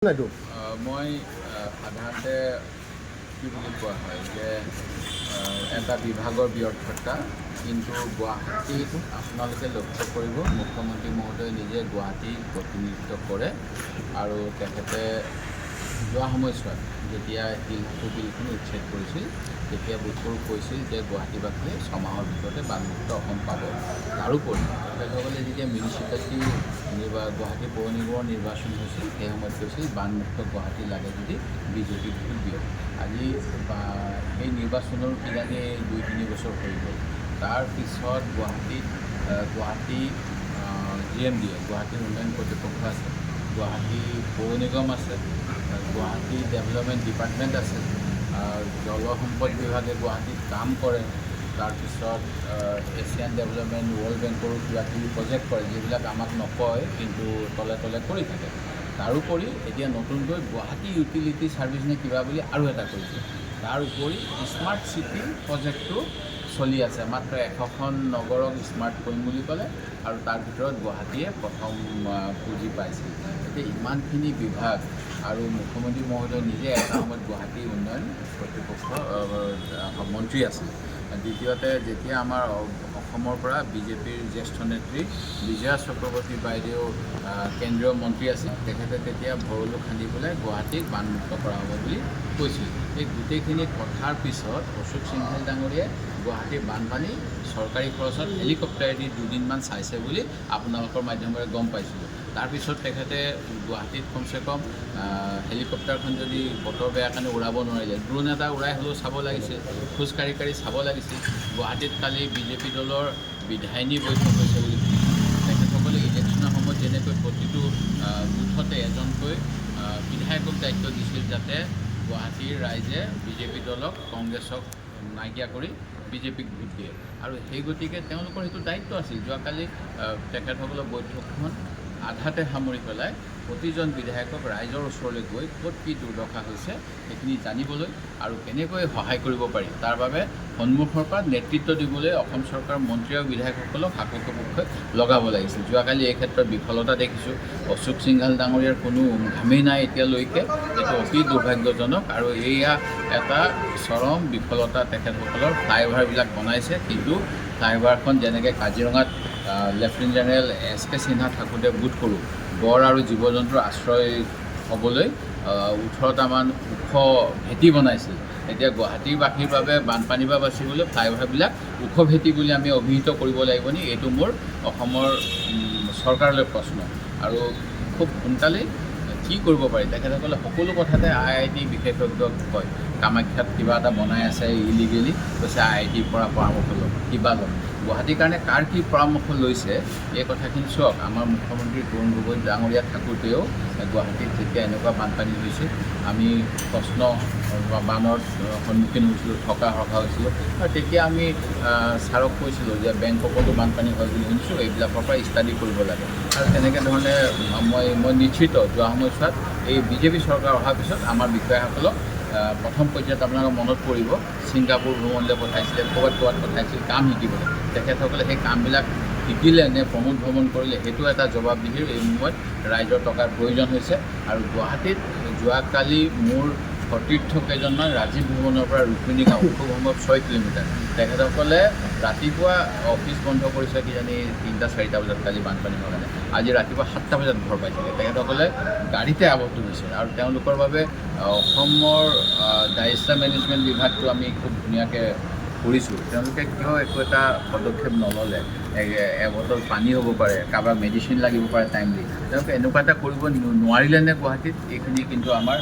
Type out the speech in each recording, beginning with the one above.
মই সাধাৰণতে কি বুলি কোৱা হয় যে এটা বিভাগৰ ব্যৰ্থতা, কিন্তু গুৱাহাটীত আপোনালোকে লক্ষ্য কৰিব মুখ্যমন্ত্ৰী মহোদয় নিজে গুৱাহাটী প্ৰতিনিধিত্ব কৰে আৰু তেখেতে যোৱা সময়ছোৱাত যেতিয়া শিলহাটু বিলখন উচ্ছেদ কৰিছিল তেতিয়া বোধকৰো কৈছিল যে গুৱাহাটীবাসীয়ে 6 মাহৰ ভিতৰতে বানমুক্ত অসম পাব। তাৰোপৰি তেখেতসকলে যেতিয়া মিউনিচিপালিটি গুৱাহাটী পৌৰ নিগমৰ নিৰ্বাচন হৈছিল সেই সময়ত কৈছিল বানমুক্ত গুৱাহাটী লাগে যদি বিজেপিক ভোট দিয়ক। আজি সেই নিৰ্বাচনৰ কিজানি 2-3 বছৰ হৈ গ'ল। তাৰপিছত গুৱাহাটী GMDA গুৱাহাটীৰ উন্নয়ন কৰ্তৃপক্ষ আছে, গুৱাহাটী পৌৰ নিগম আছে, গুৱাহাটী ডেভেলপমেণ্ট ডিপাৰ্টমেণ্ট আছে, জলসম্পদ বিভাগে গুৱাহাটীত কাম কৰে। তাৰপিছত এছিয়ান ডেভেলপমেণ্ট ৱৰ্ল্ড বেংকৰো কিবা কিবি প্ৰজেক্ট কৰে যিবিলাক আমাক নকয় কিন্তু তলে তলে কৰি থাকে। তাৰোপৰি এতিয়া নতুনকৈ গুৱাহাটী ইউটিলিটি ছাৰ্ভিচ নে কিবা বুলি আৰু এটা কৰিছে। তাৰ উপৰি স্মাৰ্ট চিটি প্ৰজেক্টটো চলি আছে। মাত্ৰ 100খন নগৰক স্মাৰ্ট কৰিম বুলি ক'লে আৰু তাৰ ভিতৰত গুৱাহাটীয়ে প্ৰথম পুঁজি পাইছিল। এতিয়া ইমানখিনি বিভাগ আৰু মুখ্যমন্ত্ৰী মহোদয় নিজে এটা সময়ত গুৱাহাটী উন্নয়ন কৰ্তৃপক্ষ মন্ত্ৰী আছিল। দ্বিতীয়তে যেতিয়া আমাৰ অসমৰ পৰা বিজেপিৰ জ্যেষ্ঠ নেত্ৰী বিজয়া চক্ৰৱৰ্তী বাইদেউ কেন্দ্ৰীয় মন্ত্ৰী আছিল, তেখেতে তেতিয়া ভৰলু খান্দি পেলাই গুৱাহাটীক বানমুক্ত কৰা হ'ব বুলি কৈছিল। এই গোটেইখিনি কথাৰ পিছত অশোক সিংঘল ডাঙৰীয়াই গুৱাহাটীৰ বানপানী চৰকাৰী খৰচত হেলিকপ্টাৰেদি 2 দিনমান চাইছে বুলি আপোনালোকৰ মাধ্যমেৰে গম পাইছিলোঁ। তাৰপিছত তেখেতে গুৱাহাটীত কমচে কম হেলিকপ্টাৰখন যদি বতৰ বেয়া কাৰণে উৰাব নোৱাৰিলে, ড্ৰোন এটা উৰাই হ'লেও চাব লাগিছিল, খোজকাঢ়ি চাব লাগিছিল। গুৱাহাটীত কালি বিজেপি দলৰ বিধায়িনী বৈঠক হৈছে বুলি তেখেতসকলে ইলেকশ্যনৰ সময়ত যেনেকৈ প্ৰতিটো বুথতে এজনকৈ বিধায়কক দায়িত্ব দিছিল যাতে গুৱাহাটীৰ ৰাইজে বিজেপি দলক কংগ্ৰেছক নাইকিয়া কৰি বিজেপিক ভোট দিয়ে, আৰু সেই গতিকে তেওঁলোকৰ সেইটো দায়িত্ব আছিল। যোৱাকালি তেখেতসকলৰ বৈঠকখন আধাতে সামৰি পেলাই প্ৰতিজন বিধায়কক ৰাইজৰ ওচৰলৈ গৈ ক'ত কি দুৰ্দশা হৈছে সেইখিনি জানিবলৈ আৰু কেনেকৈ সহায় কৰিব পাৰি তাৰ বাবে সন্মুখৰ পৰা নেতৃত্ব দিবলৈ অসম চৰকাৰৰ মন্ত্ৰী আৰু বিধায়কসকলক সাপেক্ষে পক্ষে লগাব লাগিছিল। যোৱাকালি এই ক্ষেত্ৰত বিফলতা দেখিছোঁ। অশোক সিংঘাল ডাঙৰীয়াৰ কোনো ঘামেই নাই এতিয়ালৈকে, এইটো অতি দুৰ্ভাগ্যজনক আৰু এয়া এটা চৰম বিফলতা। তেখেতসকলৰ ফ্লাইঅভাৰবিলাক বনাইছে, কিন্তু ফ্লাইঅভাৰখন যেনেকৈ কাজিৰঙাত লেফটেনেণ্ট জেনেৰেল SK সিনহা থাকোঁতে বোধ কৰোঁ গড় আৰু জীৱ জন্তুৰ আশ্ৰয় হ'বলৈ 18টামান ওখ ভেটি বনাইছিল। এতিয়া গুৱাহাটীবাসীৰ বাবে বানপানীৰ পৰা বাচিবলৈ ফ্লাইঅভাৰবিলাক ওখ ভেটি বুলি আমি অভিহিত কৰিব লাগিব নি? এইটো মোৰ অসমৰ চৰকাৰলৈ প্ৰশ্ন। আৰু খুব সোনকালেই কি কৰিব পাৰি তেখেতসকলে সকলো কথাতে IIT বিশেষজ্ঞক কয়। কামাখ্যাত কিবা এটা বনাই আছে ইলিগেলি, কৈছে IITৰ পৰা পৰামৰ্শ লওক, কিবা লওক। গুৱাহাটীৰ কাৰণে কাৰ কি পৰামৰ্শ লৈছে এই কথাখিনি চাওক। আমাৰ মুখ্যমন্ত্ৰী তৰুণ গগৈ ডাঙৰীয়া থাকোঁতেও গুৱাহাটীত যেতিয়া এনেকুৱা বানপানী হৈছিল আমি প্ৰশ্ন বানৰ সন্মুখীন হৈছিলোঁ, থকা হৈছিলোঁ, আৰু তেতিয়া আমি ছাৰক কৈছিলোঁ যে বেংককতো বানপানী হয় বুলি শুনিছোঁ, এইবিলাকৰ পৰা ষ্টাডি কৰিব লাগে। আৰু তেনেকৈ ধৰণে মই নিশ্চিত যোৱা সময়ছোৱাত এই বিজেপি চৰকাৰ অহাৰ পিছত আমাৰ বিষয়াসকলক প্ৰথম পৰ্যায়ত আপোনালোকৰ মনত পৰিব ছিংগাপুৰ ভ্ৰমণলৈ পঠাইছিলে, ক'ৰবাত পঠাইছিল কাম শিকিবলৈ। তেখেতসকলে সেই কামবিলাক শিকিলে নে প্ৰমোদ ভ্ৰমণ কৰিলে সেইটো এটা জবাবদিহিৰ এই সময়ত ৰাইজৰ টকাৰ প্ৰয়োজন হৈছে। আৰু গুৱাহাটীত যোৱাকালি মোৰ সতীৰ্থ কেইজনমান ৰাজীৱ ভৱনৰ পৰা ৰুক্মিণী গাঁও খুব সম্ভৱ 6 কিলোমিটাৰ, তেখেতসকলে ৰাতিপুৱা অফিচ বন্ধ কৰিছে কিজানি 3-4টা বজাত কালি বানপানী হোৱাৰ কাৰণে। আজি ৰাতিপুৱা 7টা বজাত ঘৰ পাইছিলে। তেখেতসকলে গাড়ীতে আৱদ্ধ হৈছিল আৰু তেওঁলোকৰ বাবে অসমৰ ডাইজাষ্টাৰ মেনেজমেণ্ট বিভাগটো আমি খুব ধুনীয়াকৈ কৰিছোঁ। তেওঁলোকে কিয় একো এটা পদক্ষেপ নল'লে? এবটল পানী হ'ব পাৰে, কাৰোবাৰ মেডিচিন লাগিব পাৰে টাইমলি, তেওঁলোকে এনেকুৱা এটা কৰিব নোৱাৰিলে নে গুৱাহাটীত? এইখিনি কিন্তু আমাৰ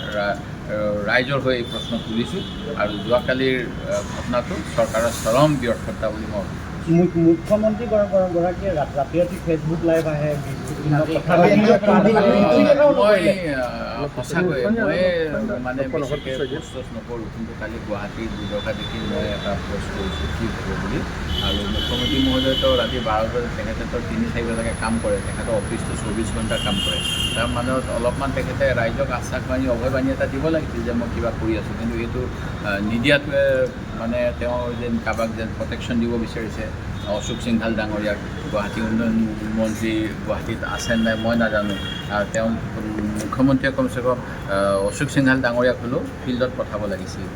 ৰাইজৰ হৈ এই প্ৰশ্ন তুলিছোঁ। আৰু যোৱাকালিৰ ঘটনাটো চৰকাৰৰ চৰম ব্যৰ্থতা বুলি মই মুখ্যমন্ত্ৰী গৰাকীয়ে ৰাতি ৰাতি ফেচবুক লাইভ আহে, সঁচাকৈ মই মানে বেছিকৈ পোষ্ট নকৰোঁ, কিন্তু কালি গুৱাহাটীৰ দুৰ্দশা দেখি মই এটা পোষ্ট কৰিছোঁ কি হ'ব বুলি। আৰু মুখ্যমন্ত্ৰী মহোদয়তো ৰাতি 12 বজাত তেখেতেতো 3-4 বজালৈকে কাম কৰে, তেখেতৰ অফিচটো 24 ঘণ্টা কাম কৰে। তাৰ মাজত অলপমান তেখেতে ৰাইজক আশ্বাসবাণী অভয়বাণী এটা দিব লাগিছিল যে মই কিবা কৰি আছোঁ, কিন্তু এইটো নিদিয়াটোৱে মানে তেওঁ যেন কাৰোবাক যেন প্ৰটেকশ্যন দিব বিচাৰিছে অশোক সিংঘাল ডাঙৰীয়াক, গুৱাহাটী উন্নয়ন মন্ত্ৰী গুৱাহাটীত আছে নাই মই নাজানো, তেওঁ মুখ্যমন্ত্ৰীয়ে কমচে কম অশোক সিংঘাল ডাঙৰীয়াক হ'লেও ফিল্ডত পঠাব লাগিছিল।